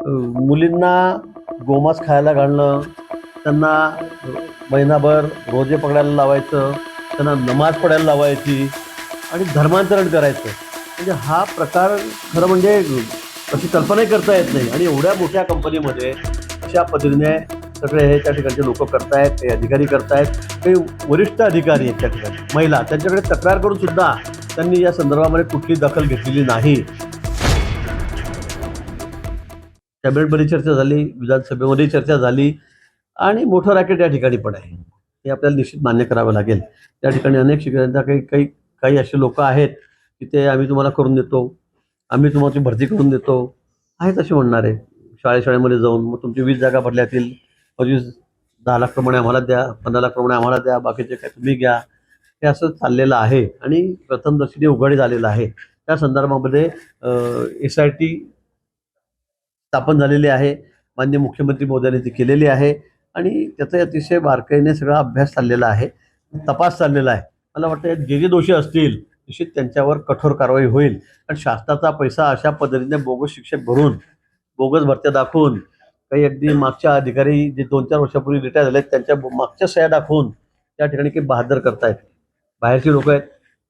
मुलींना गोमांस खायला घालणं, त्यांना महिनाभर रोजे पकडायला लावायचं, त्यांना नमाज पडायला लावायची आणि धर्मांतरण करायचं. म्हणजे हा प्रकार खरं म्हणजे अशी कल्पनाही करता येत नाही. आणि एवढ्या मोठ्या कंपनीमध्ये अशा पद्धतीने सगळे हे त्या ठिकाणचे लोक करतायत, काही अधिकारी करतायत, काही वरिष्ठ अधिकारी आहेत त्या ठिकाणी महिला, त्यांच्याकडे तक्रार करून सुद्धा त्यांनी या संदर्भामध्ये कुठली दखल घेतलेली नाही. कॅबिनेटमध्ये चर्चा झाली, विधानसभेमध्ये चर्चा झाली आणि मोठं रॅकेट या ठिकाणी पण आहे. हे आपल्याला निश्चित मान्य करावं लागेल. त्या ठिकाणी अनेक शिक्षकांचा काही काही काही असे लोक आहेत की ते आम्ही तुम्हाला करून देतो, आम्ही तुम्हाला भरती करून देतो, आहेत असे म्हणणारे. शाळेमध्ये जाऊन मग तुमची 20 जागा भरल्यातील 10 लाख प्रमाणे आम्हाला द्या, 15 लाख प्रमाणे आम्हाला द्या, बाकीचे काय तुम्ही घ्या. हे असं चाललेलं आहे आणि प्रथमदर्शनी उघड झालेलं आहे. त्या संदर्भामध्ये SIT स्थापन झालेली आहे. माननीय मुख्यमंत्री महोदयांनी ती केलेली आहे आणि त्याचा अतिशय बारकाईने सगळा अभ्यास चाललेला आहे, तपास चाललेला आहे. मला वाटतं जे जे दोषी असतील निश्चित त्यांच्यावर कठोर कारवाई होईल. आणि शासनाचा पैसा अशा पद्धतीने बोगस शिक्षक भरून, बोगस भरत्या दाखवून, काही अगदी मागच्या अधिकारी जे 2-4 वर्षापूर्वी रिटायर झाले त्यांच्या मागच्या सह्या दाखवून त्या ठिकाणी काही बहादर करतायत. बाहेरची लोक आहेत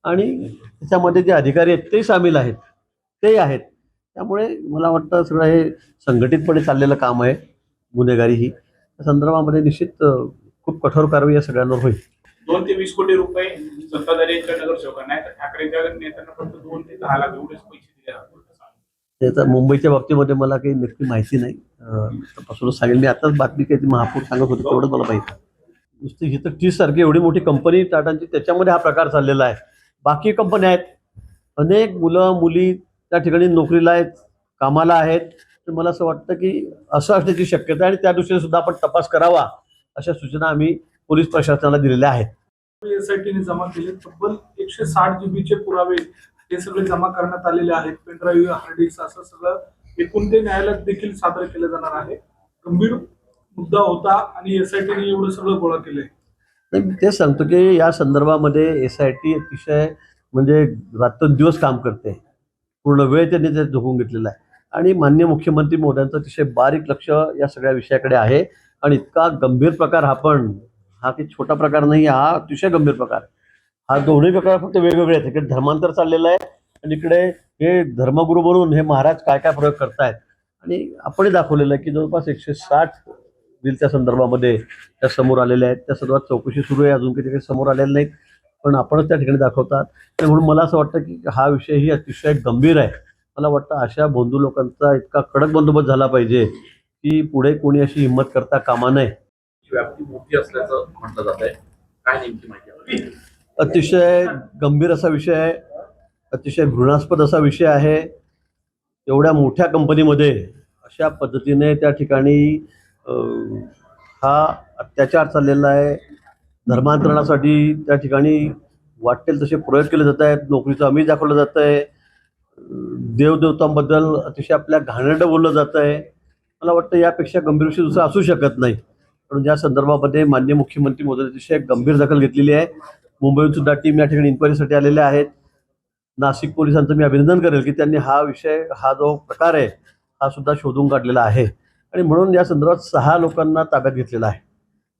आणि त्याच्यामध्ये जे अधिकारी आहेत ते सामील आहेत, तेही आहेत. त्यामुळे मला वाटतं सगळं हे संघटितपणे चाललेलं काम आहे. गुन्हेगारी ही त्या संदर्भामध्ये निश्चित खूप कठोर कारवाई या सगळ्यांवर होईल. 2 ते 20 कोटी रुपये सत्ताधारी यांच्या नगरसेवकांना आहे, तर ठाकरेंच्या नेत्यांना फक्त 2 ते 10 लाख एवढेच पैसे दिले जातात. त्याचा मुंबईच्या बाबतीमध्ये मला काही नक्की माहिती नाही. तपासूनच सांगेल. मी आताच बातमी काही महापौर सांगत होते तेवढंच मला माहिती. नुसती ही तर 30 सारखी एवढी मोठी कंपनी टाटांची, त्याच्यामध्ये हा प्रकार चाललेला आहे. बाकी कंपन्या आहेत, अनेक मुलं मुली त्या ठिकाणी नोकरीला आहेत, कामाला आहेत. तर मला असं वाटतं की असं असण्याची शक्यता आहे आणि त्या दृष्टीने सुद्धा आपण तपास करावा, अशा सूचना आम्ही पोलीस प्रशासनाला दिलेल्या आहेत. SITने जमा केले तब्बल 160 जीबीचे पुरावे हे सगळे जमा करण्यात आलेले आहेत. पेनड्राईव्ह, हार्ड डिस्क असं सगळं एकूण ते न्यायालयात देखील सादर केलं जाणार आहे. गंभीर मुद्दा होता आणि SITने एवढं सगळं गोळा केलंय. नाही, मी तेच सांगतो की या संदर्भामध्ये SIT अतिशय म्हणजे रात्रंदिवस काम करते. पूर्ण वेळ त्यांनी त्यात झोकून घेतलेला आहे आणि माननीय मुख्यमंत्री महोदयांचं अतिशय बारीक लक्ष या सगळ्या विषयाकडे आहे. आणि इतका गंभीर प्रकार हा काही छोटा प्रकार नाही, हा अतिशय गंभीर प्रकार. हा दोन्ही प्रकार फक्त वेगवेगळे आहेत. इकडे धर्मांतर चाललेलं आहे आणि इकडे हे धर्मगुरू म्हणून हे महाराज काय काय प्रयोग करतायत. आणि आपणही दाखवलेलं आहे की जवळपास 160 बिल त्या संदर्भामध्ये त्या समोर आलेल्या आहेत. त्या संदर्भात चौकशी सुरू आहे, अजून काही समोर आलेलं नाही, पण आपणच त्या ठिकाणी दाखवतात. आणि म्हणून मला असं वाटतं की हा विषयही अतिशय गंभीर आहे. मला वाटतं अशा बंधू लोकांचा इतका कडक बंदोबस्त झाला पाहिजे की पुढे कोणी अशी हिंमत करता कामा नये. व्याप्ती मोठी असल्याचं म्हटलं जात आहे, काय नेमकी माहिती आहे? अतिशय गंभीर असा विषय आहे, अतिशय घृणास्पद असा विषय आहे. एवढ्या मोठ्या कंपनीमध्ये अशा पद्धतीने त्या ठिकाणी हा अत्याचार चाललेला आहे. धर्मांतरणासाठी त्या ठिकाणी वाटेल तसे प्रयोग केले जात आहेत, नोकरीचं आम्ही दाखवलं जात आहे, देवदेवतांबद्दल अतिशय आपल्या घाणेरडं बोललं जात आहे. मला वाटतं यापेक्षा गंभीर विषय दुसरा असू शकत नाही. पण या संदर्भामध्ये माननीय मुख्यमंत्री महोदयांनी अतिशय गंभीर दखल घेतलेली आहे. मुंबईहून सुद्धा टीम या ठिकाणी इन्क्वायरीसाठी आलेल्या आहेत. नाशिक पोलिसांचं मी अभिनंदन करेल की त्यांनी हा विषय, हा जो प्रकार आहे हा सुद्धा शोधून काढलेला आहे. आणि म्हणून या संदर्भात 6 लोकांना ताब्यात घेतलेला आहे.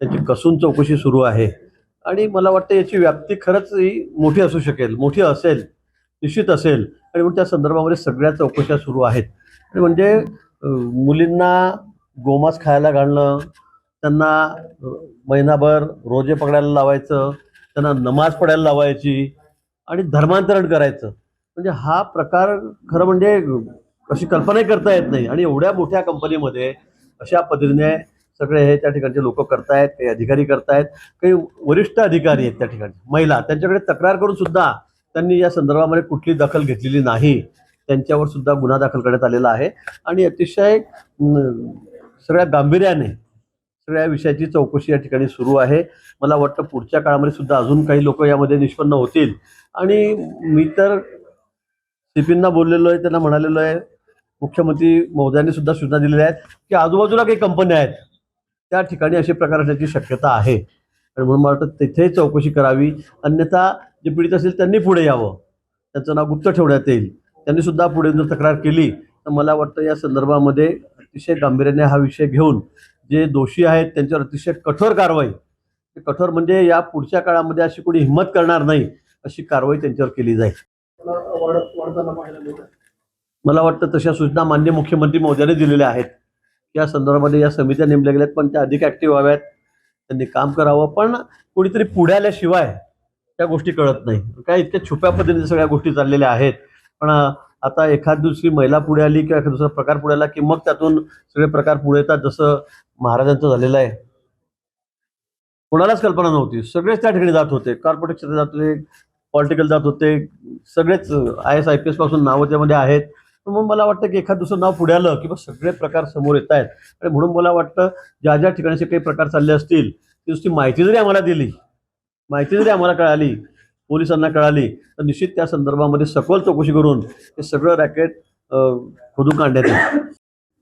त्यांची कसून चौकशी सुरू आहे. आणि मला वाटतं याची व्याप्ती खरंच ही मोठी असू शकेल, मोठी असेल, निश्चित असेल. आणि म्हणून त्या संदर्भामध्ये सगळ्या चौकशा सुरू आहेत. आणि म्हणजे मुलींना गोमांस खायला घालणं, त्यांना महिनाभर रोजे पकडायला लावायचं, त्यांना नमाज पडायला लावायची आणि धर्मांतरण करायचं. म्हणजे हा प्रकार खरं म्हणजे अशी कल्पनाही करता येत नाही. आणि एवढ्या मोठ्या कंपनीमध्ये अशा पद्धतीने सगळे हे त्या ठिकाणचे लोक करतायत, काही अधिकारी करतायत, काही वरिष्ठ अधिकारी आहेत त्या ठिकाणी महिला, त्यांच्याकडे तक्रार करून सुद्धा त्यांनी या संदर्भामध्ये कुठली दखल घेतलेली नाही. त्यांच्यावर सुद्धा गुन्हा दाखल करण्यात आलेला आहे. आणि अतिशय सगळ्या गांभीर्याने सगळ्या विषयाची चौकशी या ठिकाणी सुरू आहे. मला वाटतं पुढच्या काळामध्ये सुद्धा अजून काही लोक यामध्ये निष्पन्न होतील. आणि मी तर CPंना बोललेलो आहे, त्यांना म्हणालेलो आहे, मुख्यमंत्री महोदयांनी सुद्धा सूचना दिलेल्या आहेत की आजूबाजूला काही कंपन्या आहेत त्या ठिकाणी असे प्रकार असण्याची शक्यता आहे. आणि म्हणून मला वाटतं तिथे चौकशी करावी. अन्यथा जे पीडित असेल त्यांनी पुढे यावं, त्यांचं नाव गुप्त ठेवण्यात येईल. त्यांनी सुद्धा पुढे जर तक्रार केली तर मला वाटतं या संदर्भामध्ये अतिशय गांभीर्याने हा विषय घेऊन जे दोषी आहेत त्यांच्यावर अतिशय कठोर कारवाई, कठोर म्हणजे या पुढच्या काळामध्ये अशी कोणी हिंमत करणार नाही अशी कारवाई त्यांच्यावर केली जाईल. मला वाटतं तशा सूचना माननीय मुख्यमंत्री महोदयांनी दिलेल्या आहेत. या संदर्भामध्ये या समित्या नेमल्या गेल्यात, पण त्या अधिक ऍक्टिव्ह व्हाव्यात, त्यांनी काम करावं. पण कोणीतरी पुढे आल्याशिवाय त्या गोष्टी कळत नाही. काय इतक्या छुप्या पद्धतीने सगळ्या गोष्टी चाललेल्या आहेत. पण आता एखाद दुसरी महिला पुढे आली किंवा एखादा दुसरा प्रकार पुढे आला की मग त्यातून सगळे प्रकार पुढे येतात, जसं महाराजांचं झालेलं आहे. कोणालाच कल्पना नव्हती, सगळेच त्या ठिकाणी जात होते, कॉर्पोरेट क्षेत्रात जात होते, पॉलिटिकल जात होते, सगळेच IAS IPS पासून नावं त्यामध्ये आहेत. मग मला वाटतं की एखाद दुसरं नाव पुढे आलं किंवा सगळे प्रकार समोर येत आहेत. आणि म्हणून मला वाटतं ज्या ज्या ठिकाणी काही प्रकार चालले असतील ती नुसती माहिती जरी आम्हाला दिली, माहिती जरी आम्हाला कळाली, पोलिसांना कळाली, तर निश्चित त्या संदर्भामध्ये सखोल चौकशी करून ते सगळं रॅकेट खोदून काढण्यात येईल.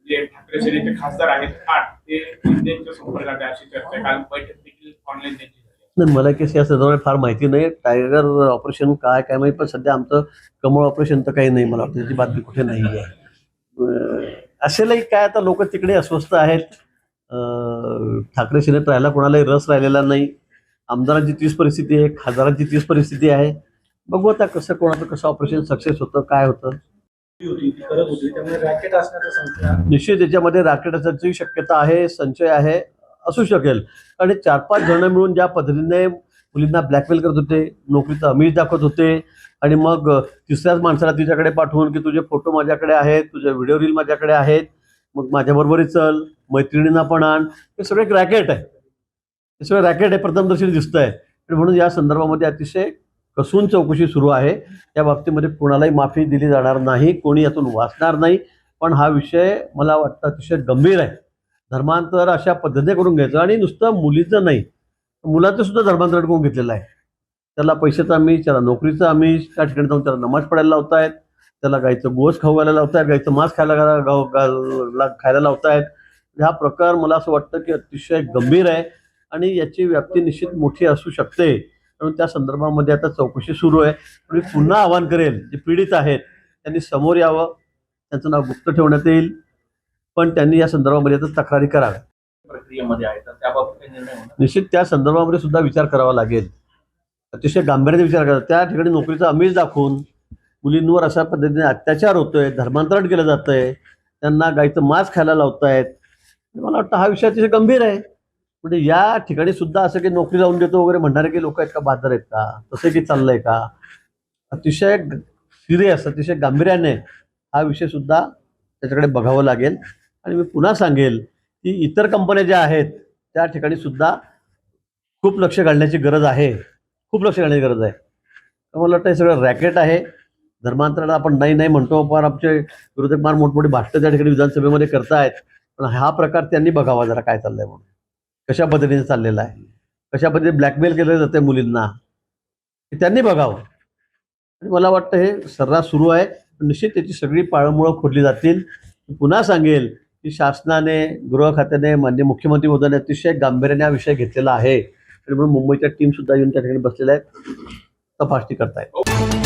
जे ठाकरे सेनेचे खासदार आहेत 8 ते त्यांच्या संपर्कात आहे अशी चर्चा काल बैठक देखील ऑनलाईन त्यांची झाली. नाही, मला की या संदर्भात फार माहिती नाही. टायगर ऑपरेशन काय काय माहिती, पण सध्या आमचं कमळ ऑपरेशन तर काही नाही. मला वाटतं त्याची बातमी कुठे नाही आहे. असेलही काय, आता लोक तिकडे अस्वस्थ आहेत. ठाकरे सेनेत राहायला कोणालाही रस राहिलेला नाही. आमदारांची तीच परिस्थिती आहे, खासदारांची तीच परिस्थिती आहे. बघू आता कसं कोणाचं कसं ऑपरेशन सक्सेस होतं, काय होतं. त्यामुळे रॅकेट असण्याचा संशय आहे. निश्चित त्याच्यामध्ये रॅकेट असण्याची शक्यता आहे, संशय आहे, असू शकेल. आणि 4-5 जण मिळून ज्या पद्धतीने मुलींना ब्लॅकमेल करत होते, नोकरीचं आमिष दाखवत होते आणि मग तिसऱ्याच माणसाला तिच्याकडे पाठवून की तुझे फोटो माझ्याकडे आहेत, तुझे व्हिडिओ रील माझ्याकडे आहेत, मग माझ्याबरोबरही चल, मैत्रिणींना पण आण. हे सगळं एक रॅकेट आहे, हे सगळं रॅकेट आहे, प्रथमदर्शनी दिसतंय. आणि म्हणून या संदर्भामध्ये अतिशय कसून चौकशी सुरू आहे. या बाबतीमध्ये कोणालाही माफी दिली जाणार नाही, कोणी यातून वाचणार नाही. पण हा विषय मला वाटतं अतिशय गंभीर आहे. धर्मांतर अशा पद्धतीने करून घ्यायचं, आणि नुसतं मुलीचं नाही, मुलाचं सुद्धा धर्मांतर करून घेतलेलं आहे. त्याला पैशाचं आमिष, त्याला नोकरीचं आमिष, त्या ठिकाणी जाऊन त्याला नमाज पडायला लावतायत, त्याला गाईचं गोस खावायला लावतायत, गाईचं मांस खायला लावतायत. हा प्रकार मला असं वाटतं की अतिशय गंभीर आहे आणि याची व्याप्ती निश्चित मोठी असू शकते. म्हणून त्या संदर्भामध्ये आता चौकशी सुरू आहे. मी पुन्हा आवाहन करेल, जे पीडित आहेत त्यांनी समोर यावं, त्यांचं नाव गुप्त ठेवण्यात येईल, पण त्यांनी या संदर्भामध्ये आता तक्रारी कराव्या. प्रक्रियेमध्ये आहे तर त्याबाबत काही निर्णय होणार? निश्चित त्या संदर्भामध्ये सुद्धा विचार करावा लागेल, अतिशय गांभीर्याने विचार करा. त्या ठिकाणी नोकरीचं आमिष दाखवून मुलींवर अशा पद्धतीने अत्याचार होतोय, धर्मांतरण केलं जातंय, त्यांना गाईचं मांस खायला लावतायत. मला वाटतं हा विषय अतिशय गंभीर आहे. म्हणजे या ठिकाणी सुद्धा असं की नोकरी लावून देतो वगैरे म्हणणारे की लोक आहेत का, बहादर आहेत का, तसं की चाललंय का. अतिशय सिरियस, अतिशय गांभीर्याने हा विषय सुद्धा त्याच्याकडे बघावं लागेल. आणि मी पुन्हा सांगेल की इतर कंपन्या ज्या आहेत त्या ठिकाणी सुद्धा खूप लक्ष घालण्याची गरज आहे, खूप लक्ष घालण्याची गरज आहे. मला वाटतं हे सगळं रॅकेट आहे. धर्मांतराला आपण नाही नाही म्हणतो, पण आमचे विरोधक फार मोठमोठी भाषणं त्या ठिकाणी विधानसभेमध्ये करतायत. पण हा प्रकार त्यांनी बघावा जरा काय चाललंय म्हणून, कशा पद्धतीने चाललेला आहे, कशा पद्धतीने ब्लॅकमेल केलं जाते मुलींना, हे त्यांनी बघावं. आणि मला वाटतं हे सर्रास सुरू आहे. निश्चित त्याची सगळी पाळंमुळं खोदली जातील. पुन्हा सांगेल की शासनाने, गृह खात्याने, माननीय मुख्यमंत्री महोदयाने अतिशय गांभीर्याने हा विषय घेतलेला आहे. आणि म्हणून मुंबईच्या टीम सुद्धा येऊन त्या ठिकाणी बसलेल्या आहेत, तपासणी करतायत.